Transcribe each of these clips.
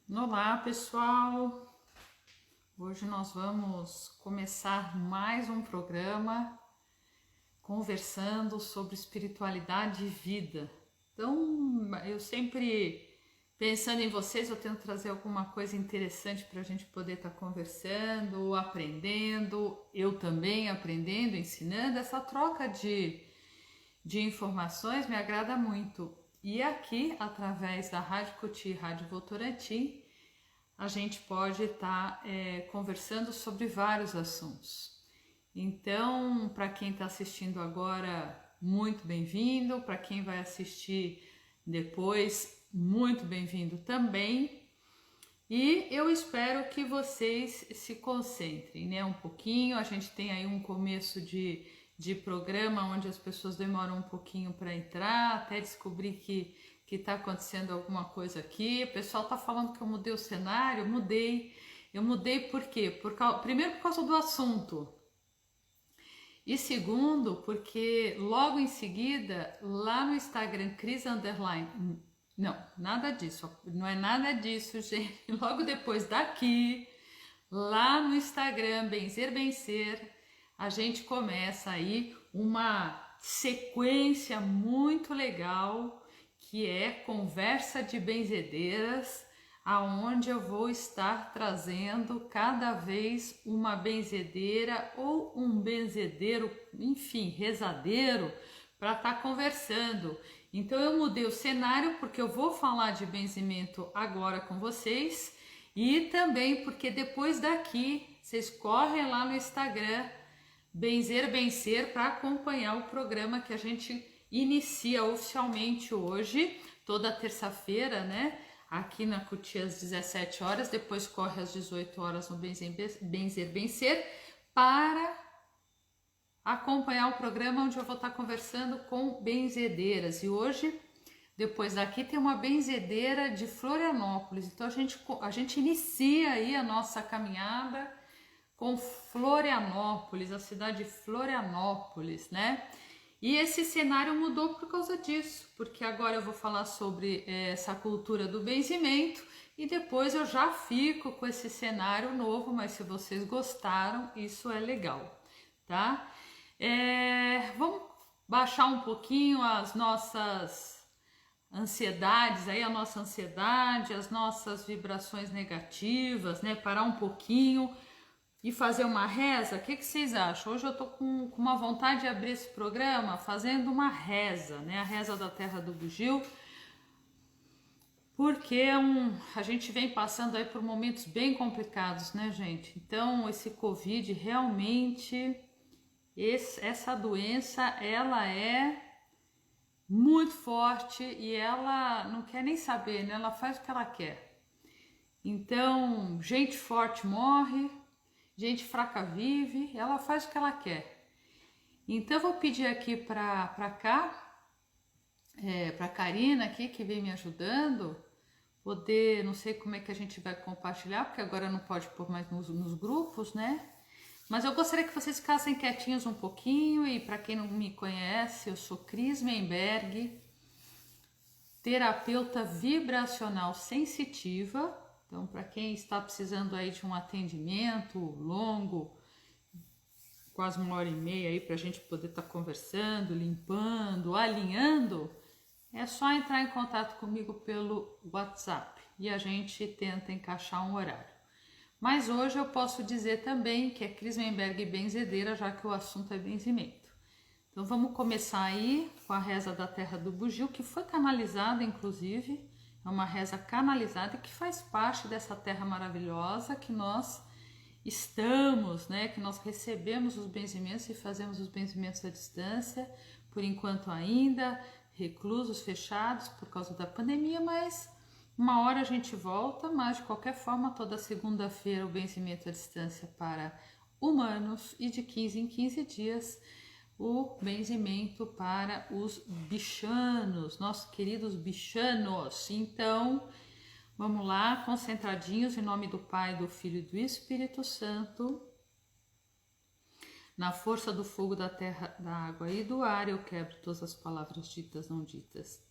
Olá, pessoal! Hoje nós vamos começar mais um programa conversando sobre espiritualidade e vida. Então, eu sempre pensando em vocês, eu tento trazer alguma coisa interessante para a gente poder estar conversando, aprendendo, eu também aprendendo, ensinando. Essa troca de informações me agrada muito. E aqui, através da Rádio Cuti e Rádio Votorantim, a gente pode estar conversando sobre vários assuntos. Então, para quem está assistindo agora, muito bem-vindo. Para quem vai assistir depois, muito bem-vindo também. E eu espero que vocês se concentrem, né? Um pouquinho. A gente tem aí um começo de programa onde as pessoas demoram um pouquinho para entrar, até descobrir que está acontecendo alguma coisa aqui. O pessoal está falando que eu mudei o cenário, eu mudei por quê? Primeiro por causa do assunto, e segundo porque logo em seguida, lá no Instagram, não, nada disso, não é nada disso, gente. Logo depois daqui, lá no Instagram, Benzer Bem Ser, a gente começa aí uma sequência muito legal que é Conversa de Benzedeiras, aonde eu vou estar trazendo cada vez uma benzedeira ou um benzedeiro, enfim, rezadeiro, para estar conversando. Então eu mudei o cenário porque eu vou falar de benzimento agora com vocês e também porque depois daqui vocês correm lá no Instagram Benzer Bem Ser para acompanhar o programa que a gente inicia oficialmente hoje, toda terça-feira, né? Aqui na Cuti às 17 horas, depois corre às 18 horas no Benzer Bem Ser para acompanhar o programa onde eu vou estar conversando com benzedeiras. E hoje, depois daqui, tem uma benzedeira de Florianópolis. Então a gente inicia aí a nossa caminhada com Florianópolis, a cidade de Florianópolis, né? E esse cenário mudou por causa disso, porque agora eu vou falar sobre essa cultura do benzimento e depois eu já fico com esse cenário novo, mas se vocês gostaram, isso é legal, tá? Vamos baixar um pouquinho as nossas ansiedades, aí a nossa ansiedade, as nossas vibrações negativas, né? Parar um pouquinho e fazer uma reza. O que vocês acham? Hoje eu tô com uma vontade de abrir esse programa fazendo uma reza, né? A reza da Terra do Bugio, porque a gente vem passando aí por momentos bem complicados, né, gente? Então, esse Covid realmente, essa doença, ela é muito forte e ela não quer nem saber, né? Ela faz o que ela quer. Então, gente forte morre, gente fraca vive, ela faz o que ela quer. Então eu vou pedir aqui para cá, para Karina aqui que vem me ajudando, poder, não sei como é que a gente vai compartilhar, porque agora não pode pôr mais nos grupos, né? Mas eu gostaria que vocês ficassem quietinhos um pouquinho. E para quem não me conhece, eu sou Cris Menberg, terapeuta vibracional sensitiva. Então, para quem está precisando aí de um atendimento longo, quase 1h30 aí para a gente poder estar conversando, limpando, alinhando, é só entrar em contato comigo pelo WhatsApp e a gente tenta encaixar um horário. Mas hoje eu posso dizer também que é Cris Menberg benzedeira, já que o assunto é benzimento. Então vamos começar aí com a reza da Terra do Bugio, que foi canalizada, inclusive, é uma reza canalizada que faz parte dessa terra maravilhosa que nós estamos, né? Que nós recebemos os benzimentos e fazemos os benzimentos à distância, por enquanto ainda reclusos, fechados por causa da pandemia, mas uma hora a gente volta. Mas de qualquer forma, toda segunda-feira o benzimento à distância para humanos e de 15 em 15 dias o benzimento para os bichanos, nossos queridos bichanos. Então, vamos lá, concentradinhos, em nome do Pai, do Filho e do Espírito Santo. Na força do fogo, da terra, da água e do ar, eu quebro todas as palavras ditas, não ditas,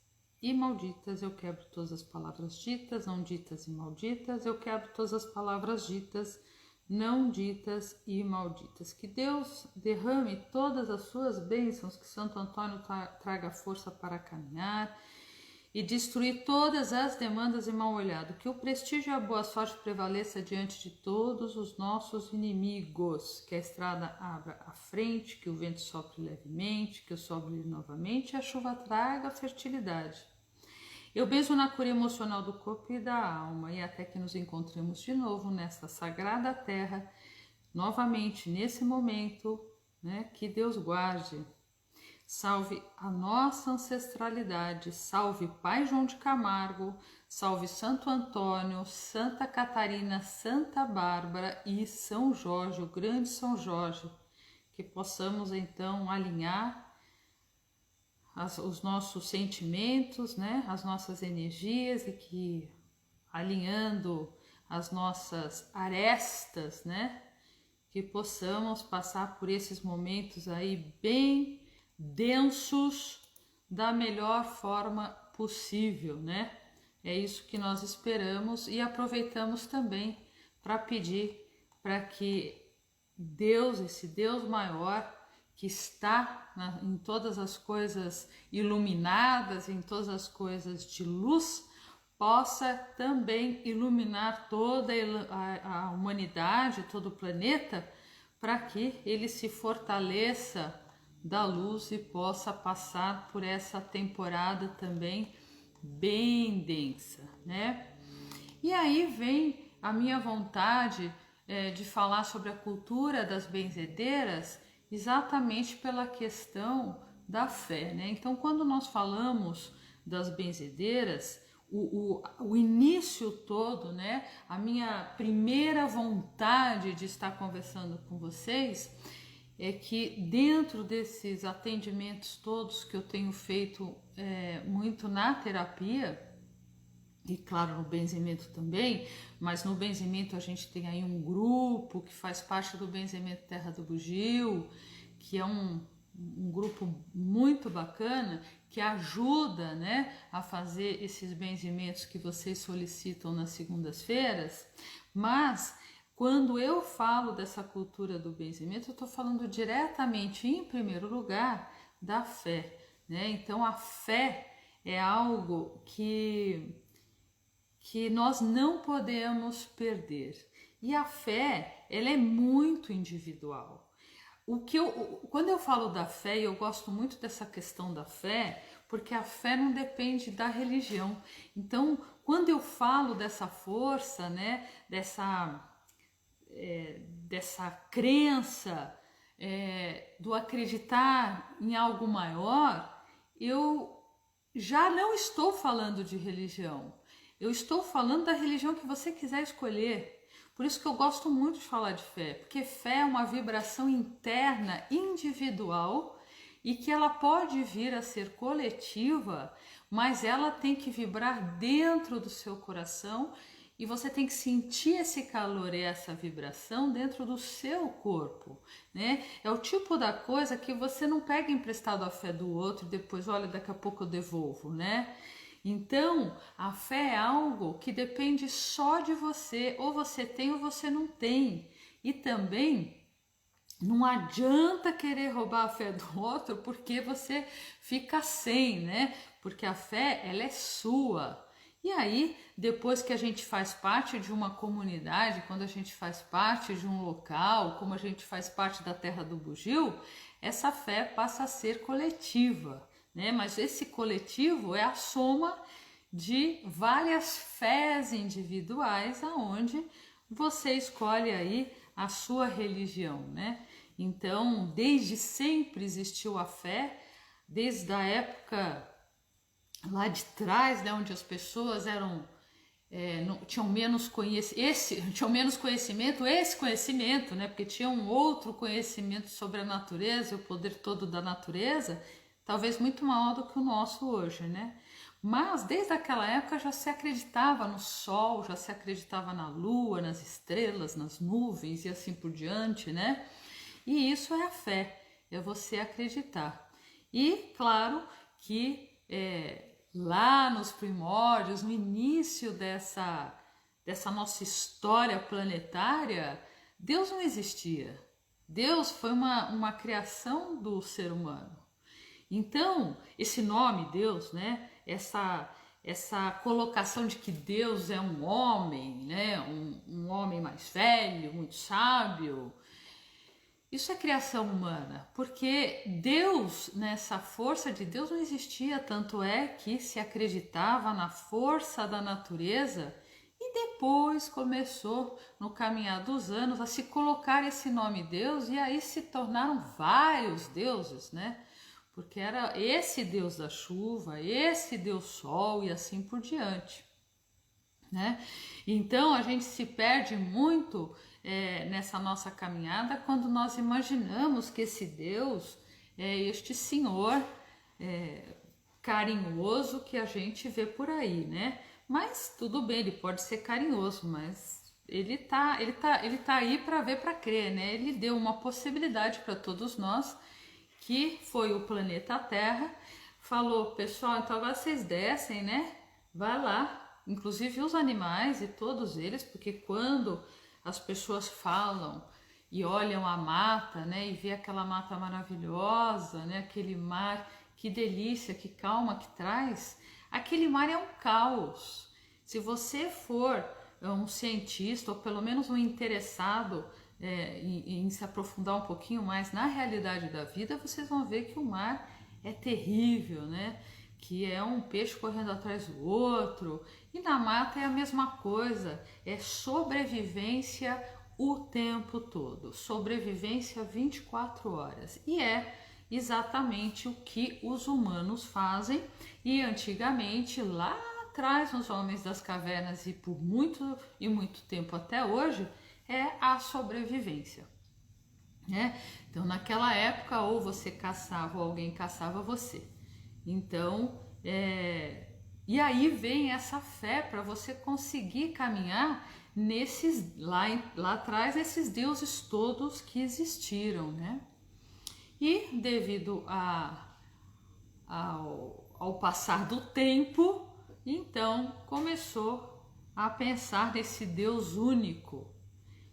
e malditas. Eu quebro todas as palavras ditas, não ditas e malditas. Eu quebro todas as palavras ditas, não ditas e malditas. Que Deus derrame todas as suas bênçãos, que Santo Antônio traga força para caminhar e destruir todas as demandas e mal-olhado. Que o prestígio e a boa sorte prevaleça diante de todos os nossos inimigos. Que a estrada abra à frente, que o vento sopre levemente, que o sol brilhe novamente e a chuva traga fertilidade. Eu beijo na cura emocional do corpo e da alma, e até que nos encontremos de novo nesta sagrada terra, novamente nesse momento, né, que Deus guarde. Salve a nossa ancestralidade, salve Pai João de Camargo, salve Santo Antônio, Santa Catarina, Santa Bárbara e São Jorge, o grande São Jorge. Que possamos então alinhar os nossos sentimentos, né, as nossas energias, e que alinhando as nossas arestas, né, que possamos passar por esses momentos aí bem densos da melhor forma possível, né? É isso que nós esperamos e aproveitamos também para pedir para que Deus, esse Deus maior, que está em todas as coisas iluminadas, em todas as coisas de luz, possa também iluminar toda a humanidade, todo o planeta, para que ele se fortaleça da luz e possa passar por essa temporada também bem densa, né? E aí vem a minha vontade de falar sobre a cultura das benzedeiras, exatamente pela questão da fé, né? Então, quando nós falamos das benzedeiras, o início todo, né? A minha primeira vontade de estar conversando com vocês é que dentro desses atendimentos todos que eu tenho feito muito na terapia, e claro, no benzimento também, mas no benzimento a gente tem aí um grupo que faz parte do Benzimento Terra do Bugio, que é um grupo muito bacana, que ajuda, né, a fazer esses benzimentos que vocês solicitam nas segundas-feiras. Mas quando eu falo dessa cultura do benzimento, eu estou falando diretamente, em primeiro lugar, da fé, né? Então a fé é algo que nós não podemos perder. E a fé, ela é muito individual. Quando eu falo da fé, eu gosto muito dessa questão da fé, porque a fé não depende da religião. Então, quando eu falo dessa força, né, dessa crença, do acreditar em algo maior, eu já não estou falando de religião. Eu estou falando da religião que você quiser escolher. Por isso que eu gosto muito de falar de fé, porque fé é uma vibração interna, individual, e que ela pode vir a ser coletiva, mas ela tem que vibrar dentro do seu coração e você tem que sentir esse calor e essa vibração dentro do seu corpo, né? É o tipo da coisa que você não pega emprestado a fé do outro e depois, olha, daqui a pouco eu devolvo, né? Então, a fé é algo que depende só de você, ou você tem ou você não tem. E também não adianta querer roubar a fé do outro porque você fica sem, né? Porque a fé, ela é sua. E aí, depois que a gente faz parte de uma comunidade, quando a gente faz parte de um local, como a gente faz parte da Terra do Bugio, essa fé passa a ser coletiva, né? Mas esse coletivo é a soma de várias fés individuais, aonde você escolhe aí a sua religião, né? Então, desde sempre existiu a fé, desde a época lá de trás, né, onde as pessoas tinham menos conhecimento, esse conhecimento, né, porque tinham um outro conhecimento sobre a natureza, o poder todo da natureza, talvez muito maior do que o nosso hoje, né? Mas desde aquela época já se acreditava no sol, já se acreditava na lua, nas estrelas, nas nuvens e assim por diante, né? E isso é a fé, é você acreditar. E claro que lá nos primórdios, no início dessa nossa história planetária, Deus não existia. Deus foi uma criação do ser humano. Então, esse nome Deus, né, essa colocação de que Deus é um homem, né, um homem mais velho, muito sábio, isso é criação humana, porque Deus, nessa força de Deus não existia, tanto é que se acreditava na força da natureza e depois começou, no caminhar dos anos, a se colocar esse nome Deus e aí se tornaram vários deuses, né? Porque era esse Deus da chuva, esse Deus sol e assim por diante, né? Então a gente se perde muito nessa nossa caminhada quando nós imaginamos que esse Deus é este Senhor carinhoso que a gente vê por aí, né? Mas tudo bem, ele pode ser carinhoso, mas ele tá aí para ver, para crer, né? Ele deu uma possibilidade para todos nós, que foi o planeta Terra. Falou, pessoal, então agora vocês descem, né? Vai lá, inclusive os animais e todos eles, porque quando as pessoas falam e olham a mata, né, e vê aquela mata maravilhosa, né, aquele mar, que delícia, que calma que traz, aquele mar é um caos. Se você for um cientista ou pelo menos um interessado em se aprofundar um pouquinho mais na realidade da vida, vocês vão ver que o mar é terrível, né? Que é um peixe correndo atrás do outro, e na mata é a mesma coisa, é sobrevivência o tempo todo, sobrevivência 24 horas, e é exatamente o que os humanos fazem, e antigamente, lá atrás, nos homens das cavernas, e por muito tempo até hoje, é a sobrevivência, né? Então naquela época, ou você caçava ou alguém caçava você. Então, e aí vem essa fé para você conseguir caminhar nesses, lá atrás, esses deuses todos que existiram, né? E devido ao passar do tempo, então começou a pensar nesse Deus único.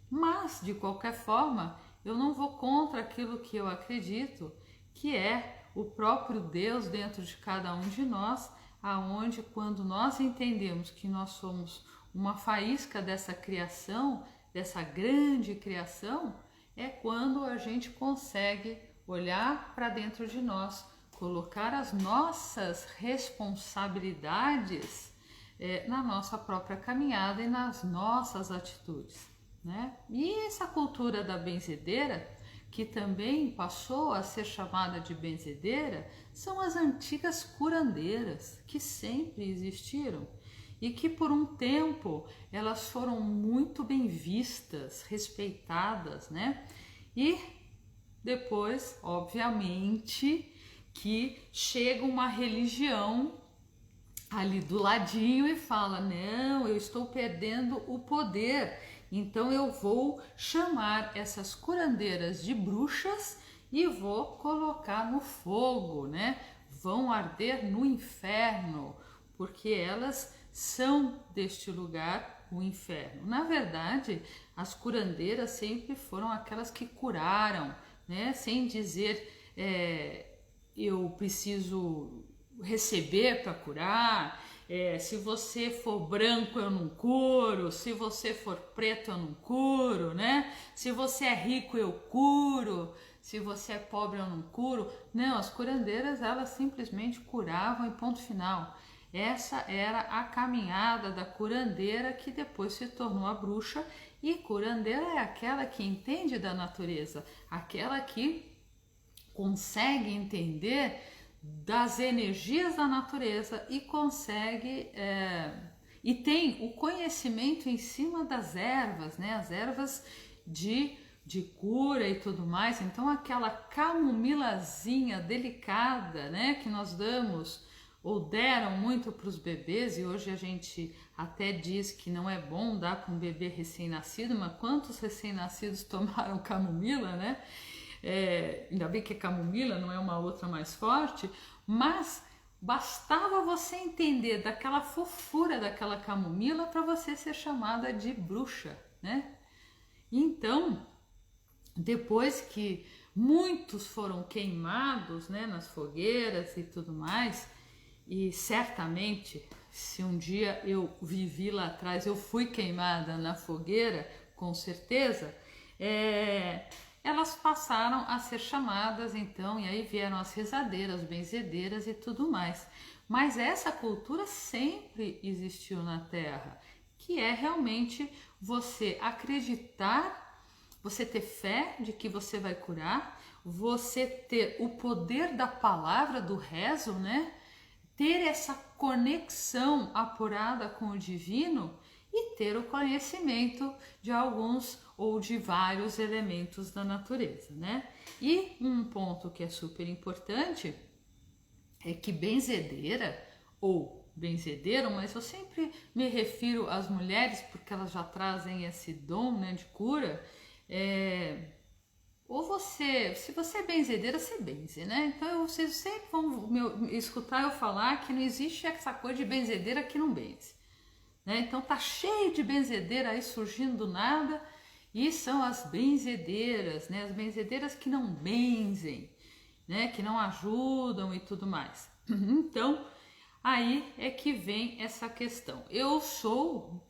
Mas, de qualquer forma, eu não vou contra aquilo que eu acredito, que é o próprio Deus dentro de cada um de nós, aonde quando nós entendemos que nós somos uma faísca dessa criação, dessa grande criação, é quando a gente consegue olhar para dentro de nós, colocar as nossas responsabilidades na nossa própria caminhada e nas nossas atitudes, né? E essa cultura da benzedeira, que também passou a ser chamada de benzedeira, são as antigas curandeiras, que sempre existiram e que por um tempo elas foram muito bem vistas, respeitadas, né? E depois, obviamente, que chega uma religião ali do ladinho e fala, não, eu estou perdendo o poder, então eu vou chamar essas curandeiras de bruxas e vou colocar no fogo, né? Vão arder no inferno, porque elas são deste lugar, o inferno. Na verdade, as curandeiras sempre foram aquelas que curaram, né? Sem dizer eu preciso receber para curar, se você for branco eu não curo, se você for preto eu não curo, né? Se você é rico eu curo, se você é pobre eu não curo. Não, as curandeiras elas simplesmente curavam e ponto final. Essa era a caminhada da curandeira, que depois se tornou a bruxa, e curandeira é aquela que entende da natureza, aquela que consegue entender das energias da natureza e consegue e tem o conhecimento em cima das ervas, né? As ervas de cura e tudo mais. Então aquela camomilazinha delicada, né, que nós damos ou deram muito para os bebês, e hoje a gente até diz que não é bom dar para um bebê recém-nascido, mas quantos recém-nascidos tomaram camomila, né? Ainda bem que é camomila, não é uma outra mais forte, mas bastava você entender daquela fofura daquela camomila para você ser chamada de bruxa, né? Então, depois que muitos foram queimados, né, nas fogueiras e tudo mais, e certamente, se um dia eu vivi lá atrás, eu fui queimada na fogueira, com certeza, elas passaram a ser chamadas então, e aí vieram as rezadeiras, benzedeiras e tudo mais. Mas essa cultura sempre existiu na Terra, que é realmente você acreditar, você ter fé de que você vai curar, você ter o poder da palavra, do rezo, né? Ter essa conexão apurada com o divino e ter o conhecimento de alguns ou de vários elementos da natureza, né? E um ponto que é super importante é que benzedeira ou benzedeiro, mas eu sempre me refiro às mulheres porque elas já trazem esse dom, né, de cura. Ou você, se você é benzedeira, você benze, né? Então vocês sempre vão escutar eu falar que não existe essa coisa de benzedeira que não benze, né? Então tá cheio de benzedeira aí surgindo do nada, e são as benzedeiras, né? As benzedeiras que não benzem, né? Que não ajudam e tudo mais. Então aí é que vem essa questão. Eu sou,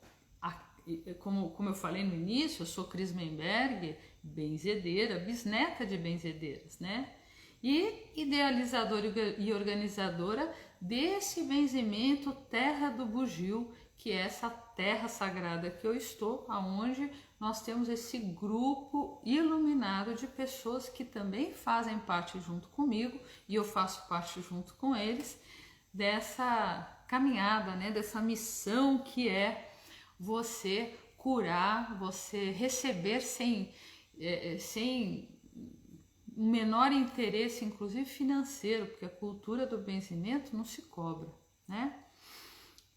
como eu falei no início, eu sou Cris Menberg, benzedeira, bisneta de benzedeiras, né? E idealizadora e organizadora desse benzimento Terra do Bugio, que é essa terra sagrada que eu estou, aonde nós temos esse grupo iluminado de pessoas que também fazem parte junto comigo, e eu faço parte junto com eles, dessa caminhada, né? Dessa missão que é você curar, você receber sem um menor interesse, inclusive financeiro, porque a cultura do benzimento não se cobra, né?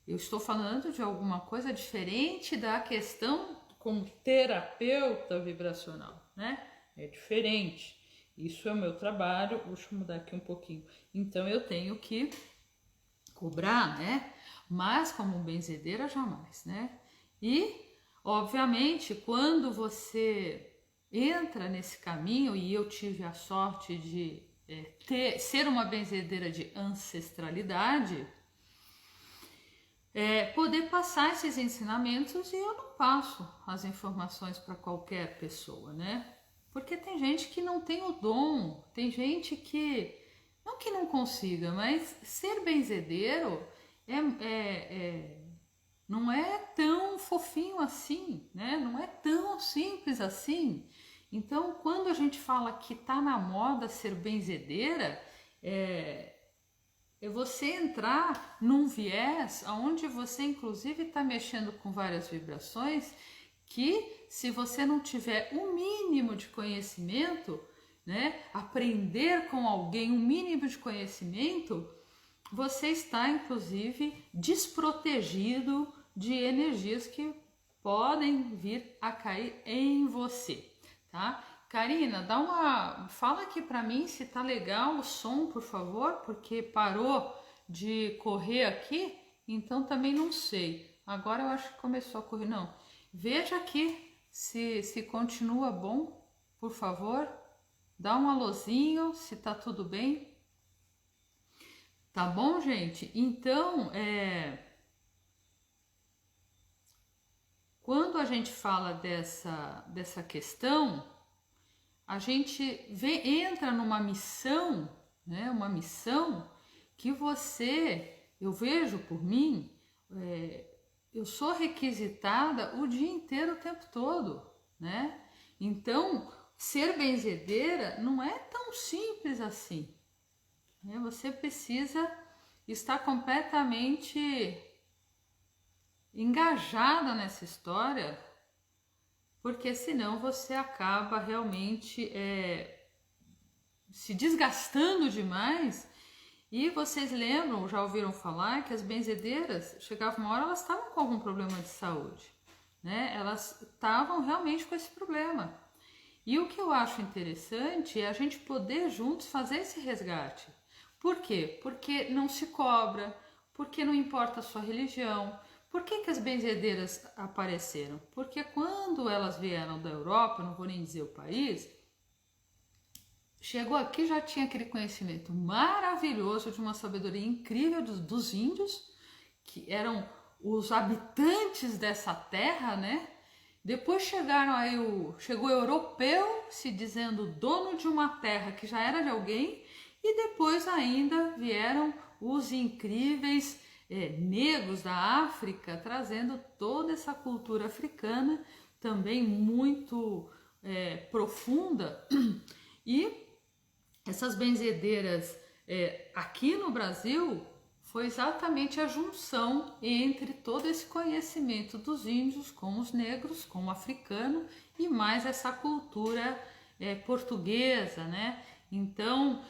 Eu estou falando de alguma coisa diferente da questão como terapeuta vibracional, né? É diferente. Isso é o meu trabalho. Deixa eu mudar aqui um pouquinho. Então eu tenho que cobrar, né? Mas como benzedeira, jamais, né? E, obviamente, quando você entra nesse caminho, e eu tive a sorte de ser uma benzedeira de ancestralidade, poder passar esses ensinamentos, e eu não passo as informações para qualquer pessoa, né? Porque tem gente que não tem o dom, tem gente que, não que não consiga, mas ser benzedeiro não é tão fofinho assim, né? Não é tão simples assim. Então, quando a gente fala que tá na moda ser benzedeira, é você entrar num viés onde você inclusive está mexendo com várias vibrações que, se você não tiver um mínimo de conhecimento, né, aprender com alguém um mínimo de conhecimento, você está inclusive desprotegido de energias que podem vir a cair em você, tá? Karina, fala aqui para mim se tá legal o som, por favor, porque parou de correr aqui, então também não sei. Agora eu acho que começou a correr, não. Veja aqui se continua bom, por favor. Dá um alôzinho se tá tudo bem. Tá bom, gente? Então, quando a gente fala dessa questão, a gente entra numa missão, né? Uma missão que eu vejo por mim, eu sou requisitada o dia inteiro, o tempo todo, né? Então, ser benzedeira não é tão simples assim, né? Você precisa estar completamente engajada nessa história, porque senão você acaba realmente se desgastando demais. E vocês lembram, já ouviram falar que as benzedeiras, chegava uma hora, elas estavam com algum problema de saúde, né? Elas estavam realmente com esse problema. E o que eu acho interessante é a gente poder juntos fazer esse resgate. Por quê? Porque não se cobra, porque não importa a sua religião. Por que as benzedeiras apareceram? Porque quando elas vieram da Europa, não vou nem dizer o país, chegou aqui, já tinha aquele conhecimento maravilhoso, de uma sabedoria incrível dos índios, que eram os habitantes dessa terra, né? Depois chegou o europeu se dizendo dono de uma terra que já era de alguém, e depois ainda vieram os incríveis negros da África, trazendo toda essa cultura africana, também muito profunda. E essas benzedeiras aqui no Brasil foi exatamente a junção entre todo esse conhecimento dos índios com os negros, com o africano e mais essa cultura portuguesa, né? Então,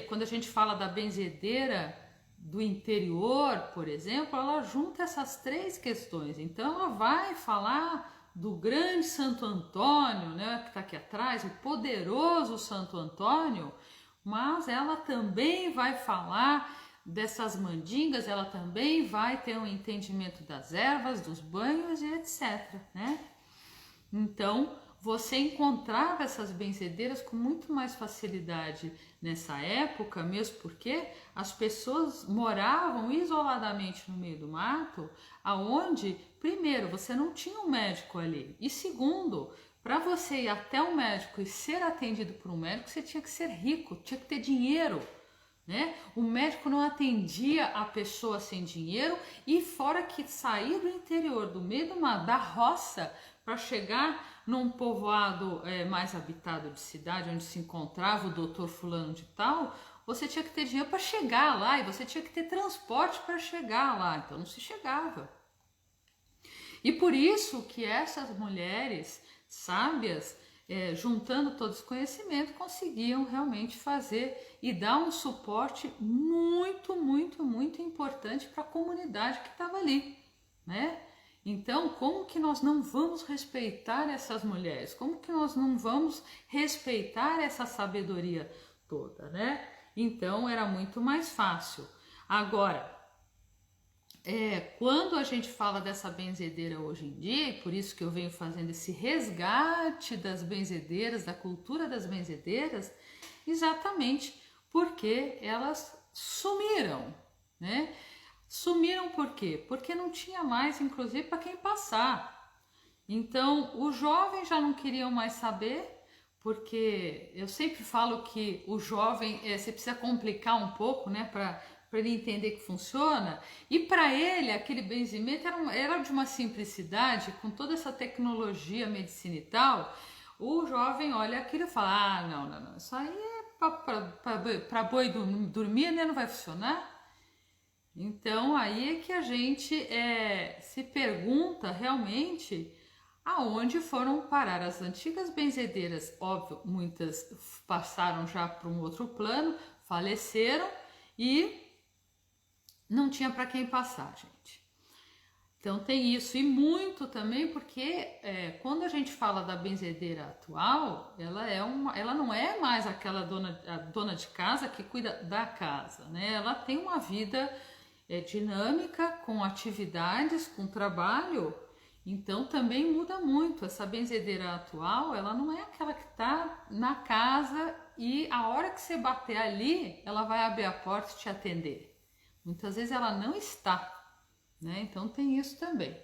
quando a gente fala da benzedeira do interior, por exemplo, ela junta essas três questões. Então, ela vai falar do grande Santo Antônio, né, que está aqui atrás, o poderoso Santo Antônio, mas ela também vai falar dessas mandingas, ela também vai ter um entendimento das ervas, dos banhos e etc, né? Então, você encontrava essas benzedeiras com muito mais facilidade nessa época, mesmo porque as pessoas moravam isoladamente no meio do mato, aonde, primeiro, você não tinha um médico ali, e segundo, para você ir até um médico e ser atendido por um médico, você tinha que ser rico, tinha que ter dinheiro, né? O médico não atendia a pessoa sem dinheiro, e fora que sair do interior, do meio do mato, da roça, para chegar num povoado mais habitado de cidade, onde se encontrava o doutor fulano de tal, você tinha que ter dinheiro para chegar lá, e você tinha que ter transporte para chegar lá, então não se chegava. E por isso que essas mulheres sábias, juntando todo esse conhecimento, conseguiam realmente fazer e dar um suporte muito, muito, muito importante para a comunidade que estava ali, né? Então, como que nós não vamos respeitar essas mulheres? Como que nós não vamos respeitar essa sabedoria toda, né? Então, era muito mais fácil. Agora, quando a gente fala dessa benzedeira hoje em dia, e por isso que eu venho fazendo esse resgate das benzedeiras, da cultura das benzedeiras, exatamente porque elas sumiram, né? Sumiram por quê? Porque não tinha mais, inclusive, para quem passar. Então, os jovens já não queriam mais saber, porque eu sempre falo que o jovem, você precisa complicar um pouco, né, para ele entender que funciona. E para ele, aquele benzimento era de uma simplicidade, com toda essa tecnologia, medicina e tal. O jovem olha aquilo e fala: não, isso aí é para boi dormir, né, não vai funcionar. Então, aí é que a gente se pergunta realmente aonde foram parar as antigas benzedeiras. Óbvio, muitas passaram já para um outro plano, faleceram e não tinha para quem passar, gente. Então tem isso, e muito também porque quando a gente fala da benzedeira atual, ela não é mais aquela dona de casa que cuida da casa, né? Ela tem uma vida dinâmica, com atividades, com trabalho, então também muda muito. Essa benzedeira atual, ela não é aquela que está na casa e a hora que você bater ali, ela vai abrir a porta e te atender. Muitas vezes ela não está, né? Então tem isso também.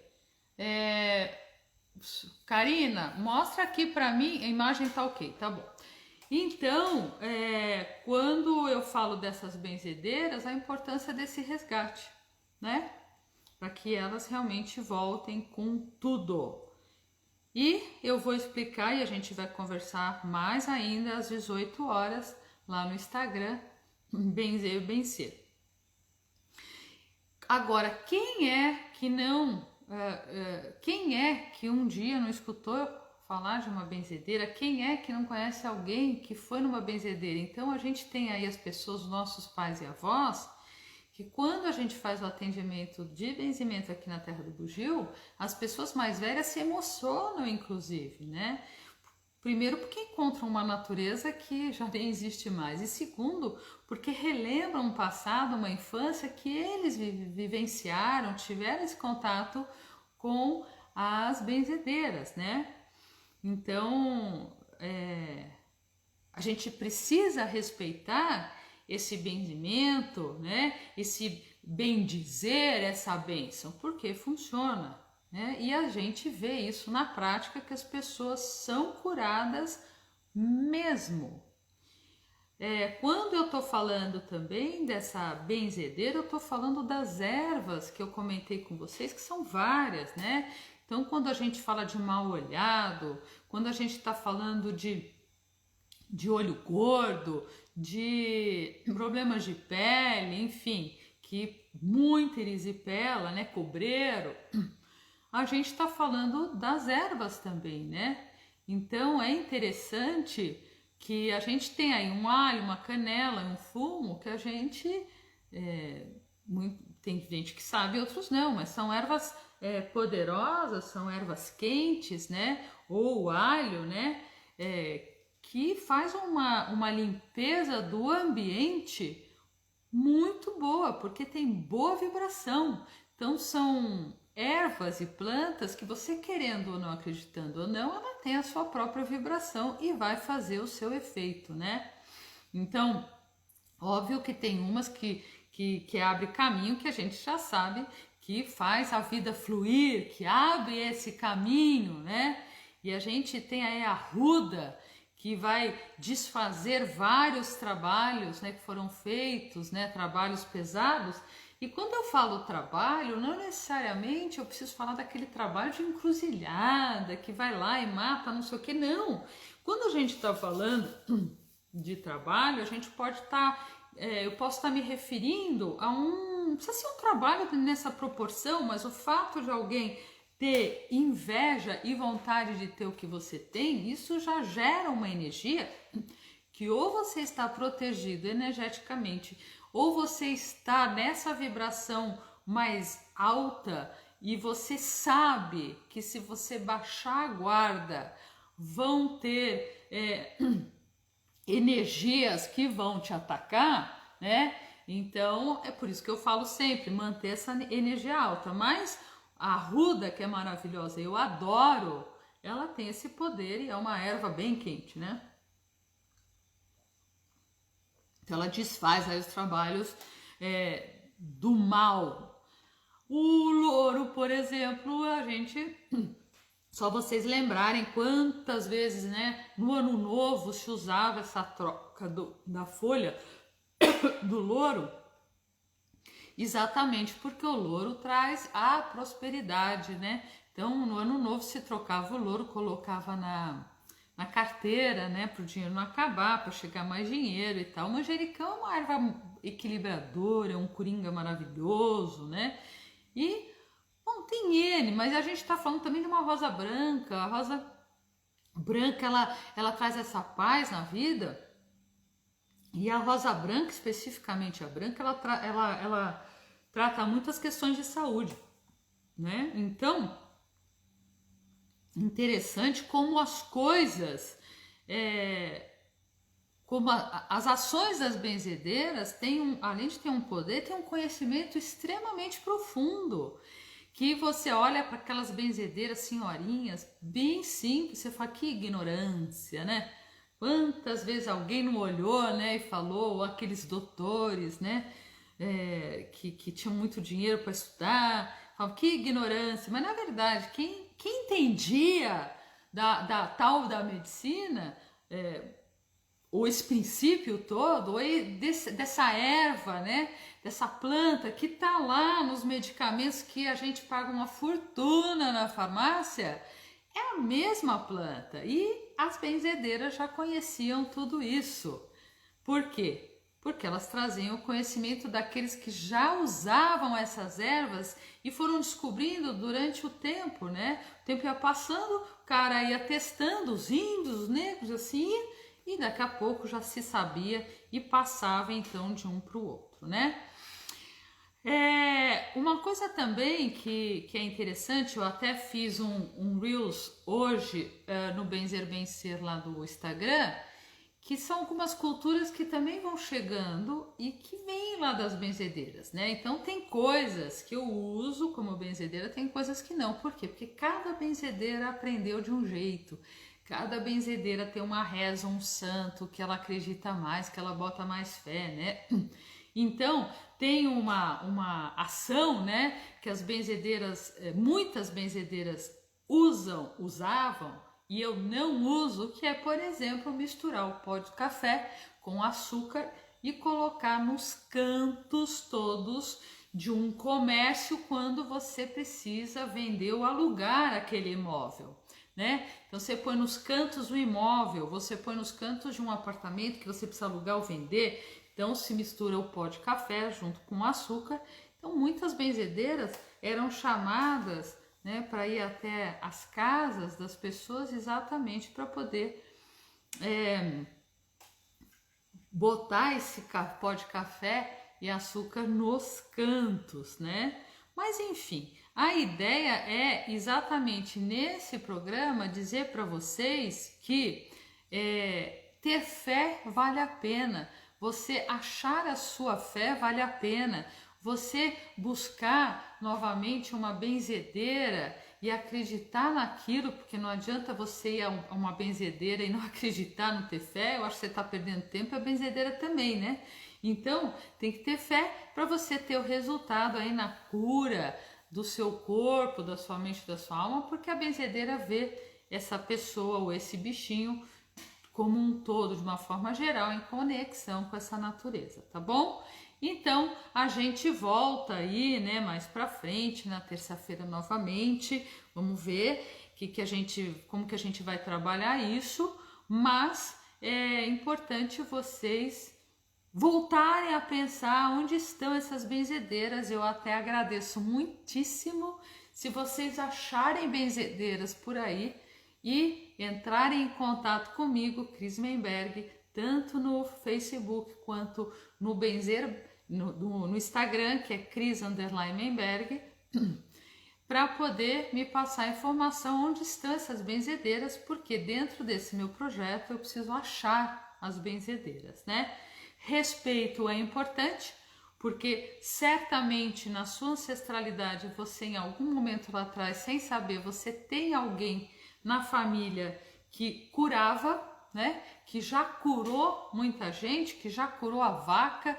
Karina, mostra aqui para mim, a imagem tá ok, tá bom. Então, quando eu falo dessas benzedeiras, a importância desse resgate, né? Para que elas realmente voltem com tudo. E eu vou explicar e a gente vai conversar mais ainda às 18 horas lá no Instagram, Benzer Bencer. Agora, quem é que um dia não escutou falar de uma benzedeira? Quem é que não conhece alguém que foi numa benzedeira? Então a gente tem aí as pessoas, nossos pais e avós, que quando a gente faz o atendimento de benzimento aqui na Terra do Bugio, as pessoas mais velhas se emocionam, inclusive, né? Primeiro, porque encontram uma natureza que já nem existe mais. E segundo, porque relembram um passado, uma infância que eles vivenciaram, tiveram esse contato com as benzedeiras, né? Então, a gente precisa respeitar esse benzimento, né? Esse bendizer, essa bênção, porque funciona. Né? E a gente vê isso na prática, que as pessoas são curadas mesmo. Quando eu estou falando também dessa benzedeira, eu estou falando das ervas que eu comentei com vocês, que são várias, né? Então, quando a gente fala de mal olhado, quando a gente está falando de olho gordo, de problemas de pele, enfim, que muita erisipela, né? Cobreiro, a gente está falando das ervas também, né? Então é interessante que a gente tem aí um alho, uma canela, um fumo que a gente tem gente que sabe, outros não, mas são ervas poderosas, são ervas quentes, né? Ou o alho, né? Que faz uma limpeza do ambiente muito boa, porque tem boa vibração. Então são ervas e plantas que você, querendo ou não, acreditando ou não, ela tem a sua própria vibração e vai fazer o seu efeito, né? Então, óbvio que tem umas que abre caminho, que a gente já sabe que faz a vida fluir, que abre esse caminho, né? E a gente tem aí a ruda, que vai desfazer vários trabalhos, né, que foram feitos, né, trabalhos pesados. E quando eu falo trabalho, não necessariamente eu preciso falar daquele trabalho de encruzilhada, que vai lá e mata, não sei o que, não. Quando a gente está falando de trabalho, a gente pode estar, eu posso estar me referindo a não precisa ser um trabalho nessa proporção, mas o fato de alguém ter inveja e vontade de ter o que você tem, isso já gera uma energia que ou você está protegido energeticamente, ou você está nessa vibração mais alta e você sabe que se você baixar a guarda, vão ter energias que vão te atacar, né? Então é por isso que eu falo sempre, manter essa energia alta. Mas a ruda, que é maravilhosa, eu adoro, ela tem esse poder e é uma erva bem quente, né? Então ela desfaz aí os trabalhos do mal. O louro, por exemplo, a gente... Só vocês lembrarem quantas vezes, né, no ano novo se usava essa troca da folha do louro, exatamente porque o louro traz a prosperidade, né? Então, no ano novo se trocava o louro, colocava na carteira, né, para o dinheiro não acabar, para chegar mais dinheiro e tal. O manjericão é uma erva equilibradora, é um coringa maravilhoso, né? E, bom, tem N, mas a gente está falando também de uma rosa branca. A rosa branca, ela traz essa paz na vida. E a rosa branca, especificamente a branca, ela trata muitas questões de saúde, né? Então, interessante como as coisas, como as ações das benzedeiras têm, além de ter um poder, tem um conhecimento extremamente profundo. Que você olha para aquelas benzedeiras senhorinhas, bem simples, você fala, que ignorância, né? Quantas vezes alguém não olhou, né, e falou, ou aqueles doutores, né, que tinham muito dinheiro para estudar, falavam, que ignorância. Mas na verdade, quem entendia da medicina, esse princípio todo, dessa erva, né, dessa planta que tá lá nos medicamentos que a gente paga uma fortuna na farmácia, é a mesma planta. E as benzedeiras já conheciam tudo isso. Por quê? Porque elas traziam o conhecimento daqueles que já usavam essas ervas e foram descobrindo durante o tempo, né? O tempo ia passando, o cara ia testando, os índios, os negros, assim, e daqui a pouco já se sabia e passava então de um para o outro, né? Uma coisa também que é interessante, eu até fiz um Reels hoje no Benzer Bem Ser lá do Instagram, que são algumas culturas que também vão chegando e que vêm lá das benzedeiras, né? Então tem coisas que eu uso como benzedeira, tem coisas que não. Por quê? Porque cada benzedeira aprendeu de um jeito. Cada benzedeira tem uma reza, um santo que ela acredita mais, que ela bota mais fé, né? Então tem uma ação, né? Que as benzedeiras, muitas benzedeiras usavam, e eu não uso, que é, por exemplo, misturar o pó de café com açúcar e colocar nos cantos todos de um comércio quando você precisa vender ou alugar aquele imóvel, né? Então você põe nos cantos do imóvel, você põe nos cantos de um apartamento que você precisa alugar ou vender, então se mistura o pó de café junto com o açúcar. Então muitas benzedeiras eram chamadas, né, para ir até as casas das pessoas exatamente para poder botar esse pó de café e açúcar nos cantos, né? Mas enfim, a ideia é exatamente nesse programa dizer para vocês que ter fé vale a pena, você achar a sua fé vale a pena, você buscar novamente uma benzedeira e acreditar naquilo, porque não adianta você ir a uma benzedeira e não acreditar, não ter fé. Eu acho que você está perdendo tempo, a benzedeira também, né? Então tem que ter fé para você ter o resultado aí na cura do seu corpo, da sua mente, da sua alma, porque a benzedeira vê essa pessoa ou esse bichinho como um todo, de uma forma geral, em conexão com essa natureza, tá bom? Então a gente volta aí, né, mais para frente na terça-feira novamente. Vamos ver como que a gente vai trabalhar isso, mas é importante vocês voltarem a pensar onde estão essas benzedeiras. Eu até agradeço muitíssimo se vocês acharem benzedeiras por aí e entrarem em contato comigo, Cris Menberg, tanto no Facebook quanto no Benzer, no Instagram, que é Cris_Menberg, para poder me passar a informação onde estão essas benzedeiras, porque dentro desse meu projeto eu preciso achar as benzedeiras, né? Respeito é importante, porque certamente na sua ancestralidade você em algum momento lá atrás, sem saber, você tem alguém na família que curava, né? Que já curou muita gente, que já curou a vaca,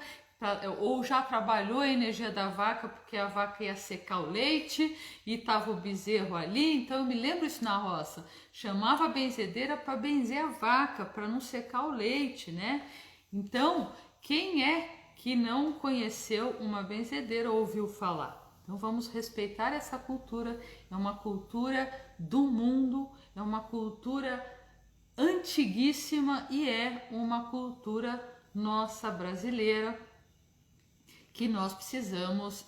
ou já trabalhou a energia da vaca, porque a vaca ia secar o leite e tava o bezerro ali. Então eu me lembro isso na roça, chamava a benzedeira para benzer a vaca, para não secar o leite, né? Então, quem é que não conheceu uma benzedeira ou ouviu falar? Então vamos respeitar essa cultura, é uma cultura do mundo, é uma cultura antiguíssima e é uma cultura nossa brasileira que nós precisamos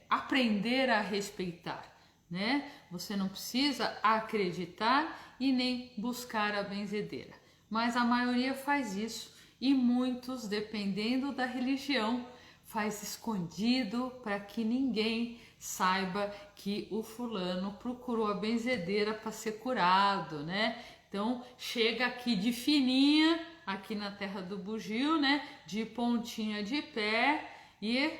aprender a respeitar, né? Você não precisa acreditar e nem buscar a benzedeira, mas a maioria faz isso e muitos, dependendo da religião, faz escondido para que ninguém saiba que o fulano procurou a benzedeira para ser curado, né? Então chega aqui de fininha, aqui na terra do bugio, né? De pontinha de pé, e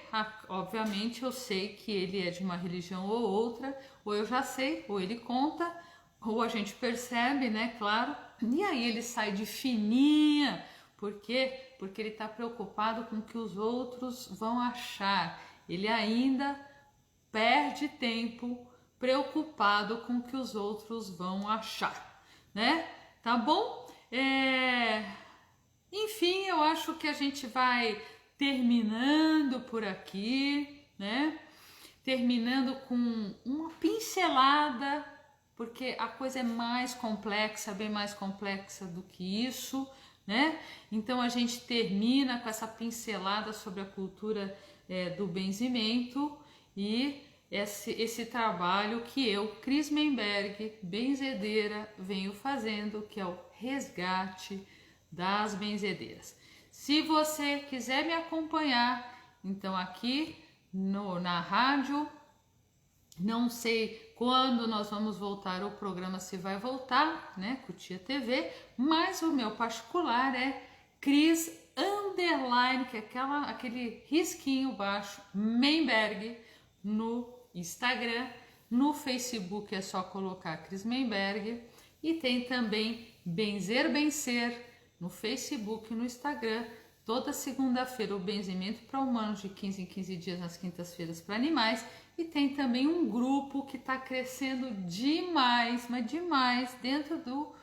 obviamente eu sei que ele é de uma religião ou outra, ou eu já sei, ou ele conta, ou a gente percebe, né? Claro. E aí ele sai de fininha. Por quê? Porque ele está preocupado com o que os outros vão achar. Ele ainda perde tempo preocupado com o que os outros vão achar, né? Tá bom? Enfim, eu acho que a gente vai terminando por aqui, né? Terminando com uma pincelada, porque a coisa é mais complexa, bem mais complexa do que isso, né? Então a gente termina com essa pincelada sobre a cultura do benzimento e esse trabalho que eu, Cris Menberg, benzedeira, venho fazendo, que é o resgate das benzedeiras. Se você quiser me acompanhar, então aqui na rádio. Não sei quando nós vamos voltar o programa, se vai voltar, né, Cutia TV, mas o meu particular é Cris Underline, que é aquele risquinho baixo, Menberg, no Instagram. No Facebook é só colocar Cris Menberg. E tem também Benzer no Facebook e no Instagram. Toda segunda-feira o benzimento para humanos de 15 em 15 dias, nas quintas-feiras para animais. E tem também um grupo que está crescendo demais, mas demais, dentro do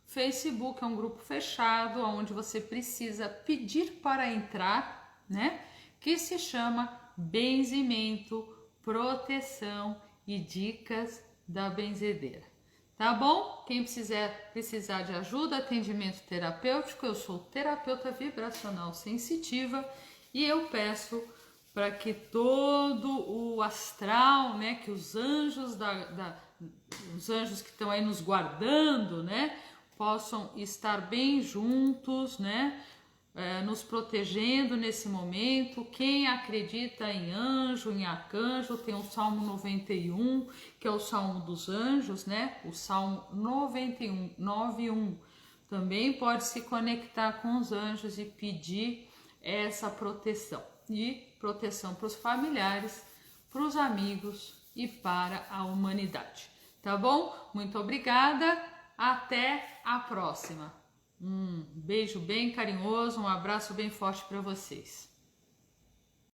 Facebook. É um grupo fechado, onde você precisa pedir para entrar, né? Que se chama Benzimento, Proteção e Dicas da Benzedeira. Tá bom? Quem precisar de ajuda, atendimento terapêutico, eu sou terapeuta vibracional sensitiva e eu peço para que todo o astral, né, que os anjos os anjos que estão aí nos guardando, né, possam estar bem juntos, né, nos protegendo nesse momento. Quem acredita em anjo, em arcanjo, tem o Salmo 91, que é o Salmo dos Anjos, né? O Salmo 91, 9:1. Também pode se conectar com os anjos e pedir essa proteção. E proteção para os familiares, para os amigos e para a humanidade. Tá bom? Muito obrigada. Até a próxima. Um beijo bem carinhoso, um abraço bem forte para vocês.